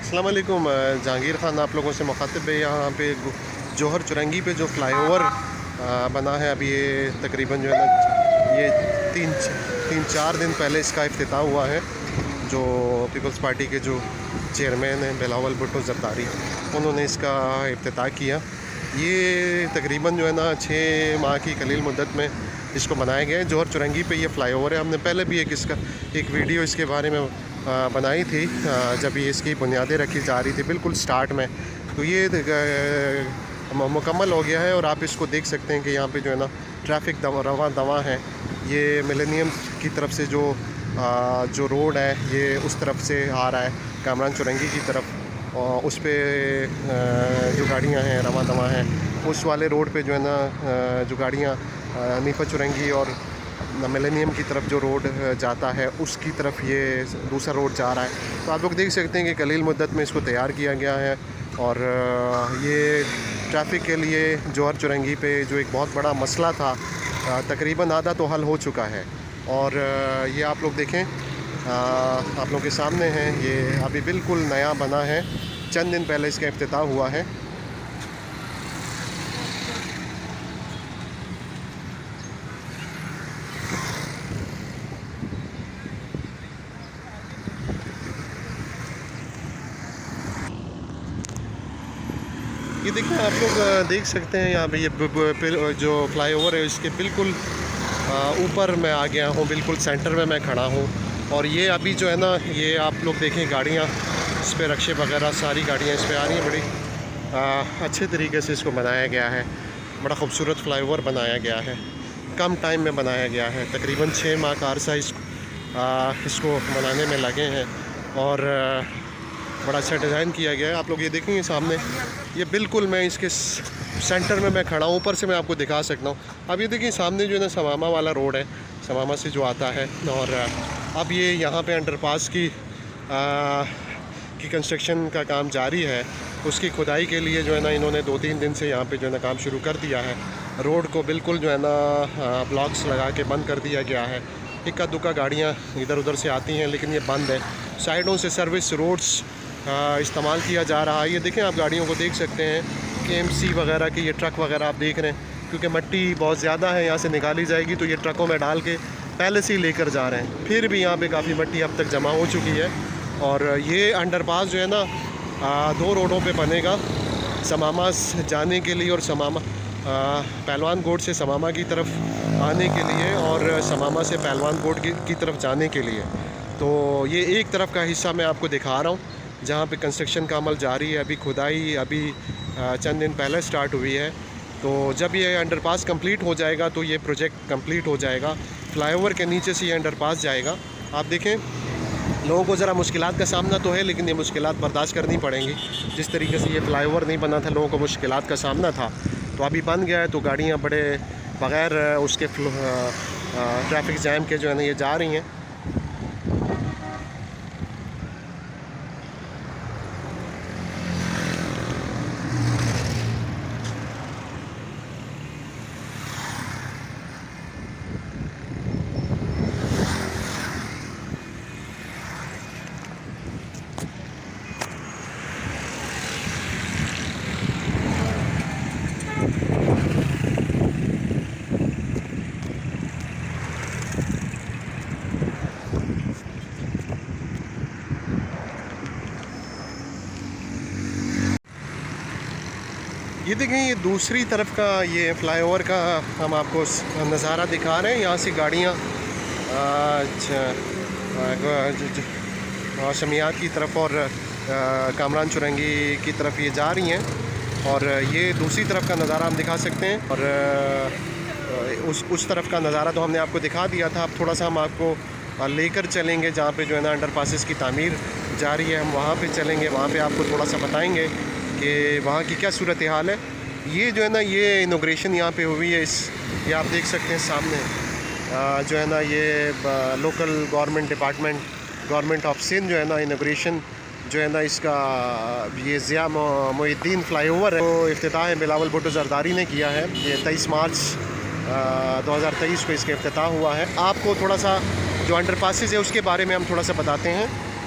अस्सलाम वालेकुम। जहांगीर ख़ान आप लोगों से मुखातिब है। यहाँ पे जौहर चुरंगी पे जो फ़्लाई ओवर बना है, अभी ये तकरीबन जो है ना ये तीन चार दिन पहले इसका इफ्तिताह हुआ है। जो पीपल्स पार्टी के जो चेयरमैन हैं बिलावल भुट्टो ज़रदारी, उन्होंने इसका इफ्तिताह किया। ये तकरीबन जो है ना 6 माह की कलील मुद्दत में इसको बनाया गया है। जौहर चुरंगी पे ये फ़्लाई ओवर है। हमने पहले भी एक वीडियो इसके बारे में बनाई थी, जब ये इसकी बुनियादें रखी जा रही थी बिल्कुल स्टार्ट में। तो ये मुकम्मल हो गया है और आप इसको देख सकते हैं कि यहाँ पे जो है ना ट्रैफिक रवां दवा है। ये मिलेनियम की तरफ से जो रोड है ये उस तरफ से आ रहा है कामरान चुरंगी की तरफ, और उस पे जो गाड़ियाँ हैं रवां दवा हैं। उस वाले रोड पे जो है ना जो गाड़ियाँ नीफा चुरंगी और मिलेनियम की तरफ जो रोड जाता है उसकी तरफ ये दूसरा रोड जा रहा है। तो आप लोग देख सकते हैं कि कलील मुद्दत में इसको तैयार किया गया है। और ये ट्रैफिक के लिए जौहर चुरंगी पे जो एक बहुत बड़ा मसला था, तकरीबन आधा तो हल हो चुका है। और ये आप लोग देखें, आप लोग के सामने हैं, ये अभी बिल्कुल नया बना है, चंद दिन पहले इसका इफ्तिताह हुआ है। ये देखिए, आप लोग देख सकते हैं यहाँ पे ये जो फ्लाई ओवर है इसके बिल्कुल ऊपर मैं आ गया हूँ, बिल्कुल सेंटर में मैं खड़ा हूँ। और ये अभी जो है ना ये आप लोग देखें गाड़ियाँ इस पर रक्शे वगैरह सारी गाड़ियाँ इस पर आ रही हैं। बड़ी अच्छे तरीके से इसको बनाया गया है, बड़ा खूबसूरत फ्लाई ओवर बनाया गया है, कम टाइम में बनाया गया है। तकरीबन 6 माह का अरसा इसको बनाने में लगे हैं और बड़ा अच्छा डिज़ाइन किया गया है। आप लोग ये देखेंगे सामने, ये बिल्कुल मैं इसके सेंटर में मैं खड़ा हूँ, ऊपर से मैं आपको दिखा सकता हूँ। अब ये देखिए सामने जो है ना समामा वाला रोड है, समामा से जो आता है। और अब ये यहाँ पे अंडरपास की कंस्ट्रक्शन का काम जारी है। उसकी खुदाई के लिए जो है ना इन्होंने 2-3 दिन से यहाँ पे जो है ना काम शुरू कर दिया है। रोड को बिल्कुल जो है ना ब्लॉक्स लगा के बंद कर दिया गया है। इक्का दुक्का गाड़ियाँ इधर उधर से आती हैं लेकिन ये बंद है। साइडों से सर्विस रोड्स इस्तेमाल किया जा रहा है। ये देखें, आप गाड़ियों को देख सकते हैं, KMC वगैरह के ये ट्रक वगैरह आप देख रहे हैं, क्योंकि मिट्टी बहुत ज़्यादा है यहाँ से निकाली जाएगी तो ये ट्रकों में डाल के पहले से ही लेकर जा रहे हैं। फिर भी यहाँ पे काफ़ी मिट्टी अब तक जमा हो चुकी है। और ये अंडरपास जो है ना 2 रोडों पे बनेगा, समामा जाने के लिए और समामा पहलवान गोड से समामा की तरफ आने के लिए और समामा से पहलवान गोड की तरफ जाने के लिए। तो ये एक तरफ का हिस्सा मैं आपको दिखा रहा हूँ जहाँ पे कंस्ट्रक्शन का अमल जारी है। अभी खुदाई चंद दिन पहले स्टार्ट हुई है। तो जब ये अंडरपास कंप्लीट हो जाएगा तो ये प्रोजेक्ट कंप्लीट हो जाएगा। फ्लाईओवर के नीचे से ये अंडरपास जाएगा। आप देखें, लोगों को ज़रा मुश्किलात का सामना तो है, लेकिन ये मुश्किलात बर्दाश्त करनी पड़ेंगी। जिस तरीके से ये फ्लाईओवर नहीं बना था, लोगों को मुश्किलात का सामना था, तो अभी बन गया है। तो गाड़ियाँ बड़े बग़ैर उसके ट्रैफिक जैम के जो है ना ये जा रही हैं। ये देखें, ये दूसरी तरफ का ये फ्लाईओवर का हम आपको नज़ारा दिखा रहे हैं। यहाँ से गाड़ियाँ शमियात की तरफ और कामरान चुरंगी की तरफ ये जा रही हैं। और ये दूसरी तरफ का नज़ारा हम दिखा सकते हैं। और उस तरफ का नज़ारा तो हमने आपको दिखा दिया था। अब थोड़ा सा हम आपको लेकर चलेंगे जहाँ पे जो है ना अंडरपासेस की तामीर जारी है। हम वहाँ पे चलेंगे, वहाँ पे आपको थोड़ा सा बताएंगे कि वहाँ की क्या सूरत हाल है। ये जो है ना ये इनॉग्रेशन यहाँ पे हुई है। ये आप देख सकते हैं सामने जो है ना ये local government department government of Sindh जो है ना इनॉग्रेशन जो है ना इसका ये ज़िया मोइनुद्दीन फ्लाईओवर है, तो इफ्तिताह बिलावल भुट्टो ज़रदारी ने किया है। ये 23 मार्च 2023 को इसका इफ्तिताह हुआ है। आपको थोड़ा सा जो अंडरपासेस है उसके बारे में हम थोड़ा सा बताते हैं।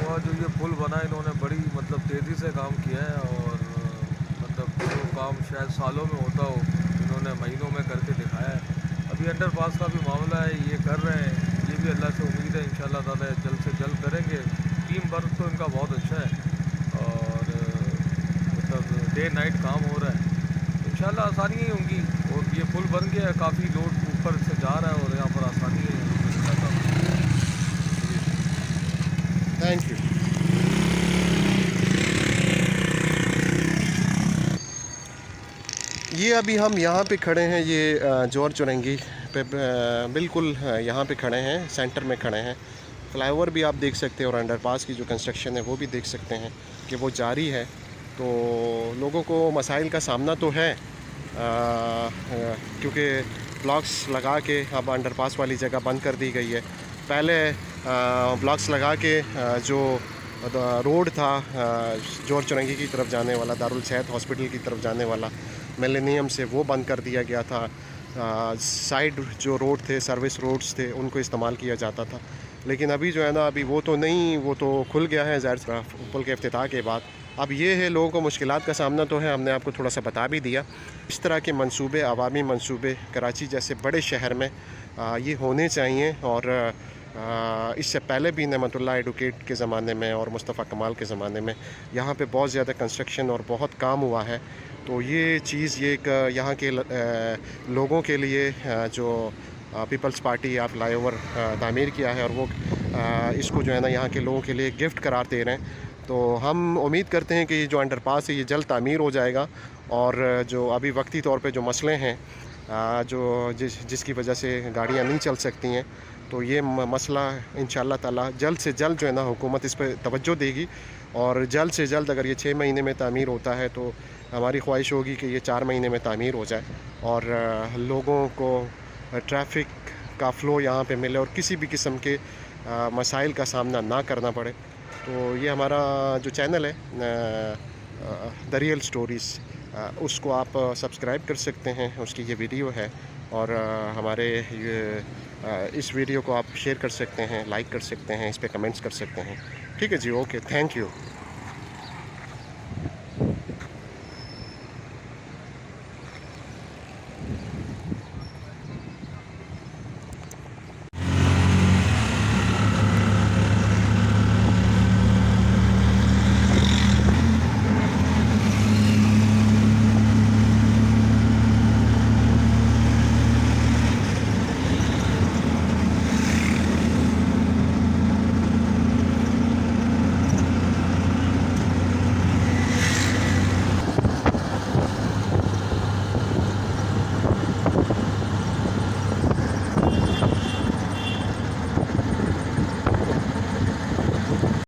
हुआ जो ये पुल बना, इन्होंने बड़ी मतलब तेज़ी से काम किया है और मतलब जो काम शायद सालों में होता हो इन्होंने महीनों में करके दिखाया है। अभी अंडर पास का भी मामला है, ये कर रहे हैं, ये भी अल्लाह से उम्मीद है इंशाल्लाह ताला जल्द से जल्द करेंगे। टीम वर्क तो इनका बहुत अच्छा है और मतलब डे नाइट काम हो रहा है, इंशाल्लाह आसानी ही होंगी। और ये पुल बन गया है, काफ़ी लोड ऊपर से जा रहा है और यहाँ पर आसानी है। Thank you. ये अभी हम यहाँ पे खड़े हैं, ये जौहर चुरंगी पे बिल्कुल यहाँ पे खड़े हैं, सेंटर में खड़े हैं। फ्लाईओवर भी आप देख सकते हैं और अंडरपास की जो कंस्ट्रक्शन है वो भी देख सकते हैं कि वो जारी है। तो लोगों को मसाइल का सामना तो है क्योंकि ब्लॉक्स लगा के अब अंडरपास वाली जगह बंद कर दी गई है। पहले ब्लॉक्स लगा के जो रोड था जौहर चुरंगी की तरफ जाने वाला, दारुल सेहत हॉस्पिटल की तरफ जाने वाला मिलेनियम से, वो बंद कर दिया गया था। साइड जो रोड थे, सर्विस रोड्स थे, उनको इस्तेमाल किया जाता था। लेकिन अभी जो है ना, अभी वो तो नहीं, वो तो खुल गया है ज़ाहिर पुल के इफ्तिताह के बाद। अब ये है, लोगों को मुश्किलात का सामना तो है, हमने आपको थोड़ा सा बता भी दिया। इस तरह के मंसूबे, अवामी मंसूबे कराची जैसे बड़े शहर में ये होने चाहिए। और इससे पहले भी नेमतुल्लाह एडवोकेट के ज़माने में और मुस्तफ़ा कमाल के ज़माने में यहाँ पे बहुत ज़्यादा कंस्ट्रक्शन और बहुत काम हुआ है। तो ये चीज़, ये एक यहाँ के लोगों के लिए जो पीपल्स पार्टी या फ्लाईओवर तामीर किया है, और वो इसको जो है ना यहाँ के लोगों के लिए गिफ्ट करार दे रहे हैं। तो हम उम्मीद करते हैं कि ये जो अंडरपास है ये जल्द तामीर हो जाएगा। और जो अभी वक्ती तौर पे जो मसले हैं जो जिसकी वजह से गाड़ियाँ नहीं चल सकती हैं, तो ये मसला इंशाअल्लाह ताला जल्द से जल्द जो है ना हुकूमत इस पर तवज्जो देगी। और जल्द से जल्द अगर ये 6 महीने में तामीर होता है तो हमारी ख्वाहिश होगी कि ये 4 महीने में तामीर हो जाए और लोगों को ट्रैफिक का फ़्लो यहाँ पे मिले और किसी भी किस्म के मसाइल का सामना ना करना पड़े। तो ये हमारा जो चैनल है द रियल स्टोरीज़, उसको आप सब्सक्राइब कर सकते हैं, उसकी ये वीडियो है। और हमारे इस वीडियो को आप शेयर कर सकते हैं, लाइक कर सकते हैं, इस पे कमेंट्स कर सकते हैं। ठीक है जी, ओके, थैंक यू।